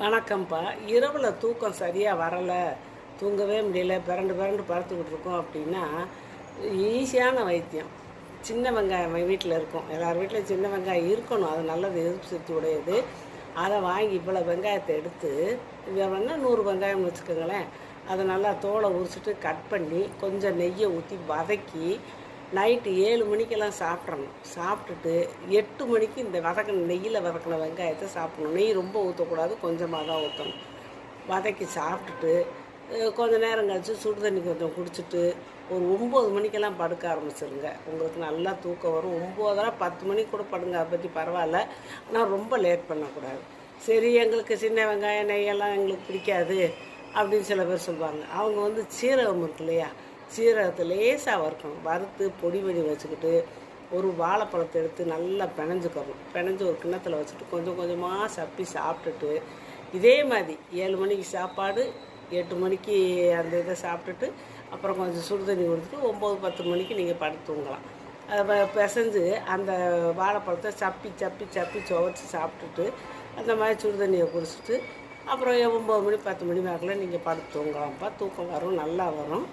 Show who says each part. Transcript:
Speaker 1: வணக்கம்ப்பா. இரவில் தூக்கம் சரியாக வரலை, தூங்கவே முடியல, பிரண்டு பிரண்டு படுத்துக்கிட்டு இருக்கோம் அப்படின்னா, ஈஸியான வைத்தியம். சின்ன வெங்காயம் வீட்டில் இருக்கும். எல்லார் வீட்லையும் சின்ன வெங்காயம் இருக்கணும். அது நல்லது, எதிர்ப்பு சக்தி உடையது. அதை வாங்கி இவ்வளோ வெங்காயத்தை எடுத்து, இதை வேணால் 100 வெங்காயம்னு வச்சுக்கோங்களேன். அதை நல்லா தோலை உரிச்சிட்டு கட் பண்ணி கொஞ்சம் நெய்யை ஊற்றி வதக்கி நைட்டு 7 மணிக்கெல்லாம் சாப்பிட்றணும். சாப்பிட்டுட்டு 8 மணிக்கு இந்த நெய்யில் வதக்கின வெங்காயத்தை சாப்பிட்ணும். நெய் ரொம்ப ஊற்றக்கூடாது, கொஞ்சமாக தான் ஊற்றணும். வதக்கி சாப்பிட்டுட்டு கொஞ்சம் நேரம் கழித்து சுடு தண்ணி கொஞ்சம் குடிச்சிட்டு ஒரு 9 மணிக்கெல்லாம் படுக்க ஆரம்பிச்சிருங்க. உங்களுக்கு நல்லா தூக்கம் வரும். 9:30 10 மணிக்கு கூட படுங்க, அதை பற்றி பரவாயில்ல. ஆனால் ரொம்ப லேட் பண்ணக்கூடாது. சரி, எங்களுக்கு சின்ன வெங்காயம் நெய்யெல்லாம் எங்களுக்கு பிடிக்காது அப்படின்னு சில பேர் சொல்லுவாங்க. அவங்க சீரகம் இருக்கு இல்லையா, சீரகத்தை லேசாக வறுக்கணும். வறுத்து பொடி பண்ணி வச்சுக்கிட்டு ஒரு வாழைப்பழத்தை எடுத்து நல்லா பிணைஞ்சிக்கணும். பிணைஞ்சி ஒரு கிண்ணத்தில் வச்சுட்டு கொஞ்சம் கொஞ்சமாக சப்பி சாப்பிட்டுட்டு, இதே மாதிரி 7 மணிக்கு சாப்பாடு, 8 மணிக்கு அந்த இதை சாப்பிட்டுட்டு அப்புறம் கொஞ்சம் சுடு தண்ணி கொடுத்துட்டு 9 10 மணிக்கு நீங்கள் படுத்து தூங்கலாம். அதை பிசைஞ்சு அந்த வாழைப்பழத்தை சப்பி சப்பி சப்பி துவச்சி சாப்பிட்டுட்டு அந்த மாதிரி சுடு தண்ணியை குடிச்சிட்டு அப்புறம் 9 மணி 10 மணி வாக்கில் நீங்கள் படுத்து தூங்கலாம்ப்பா. தூக்கம் வரும், நல்லா வரும்.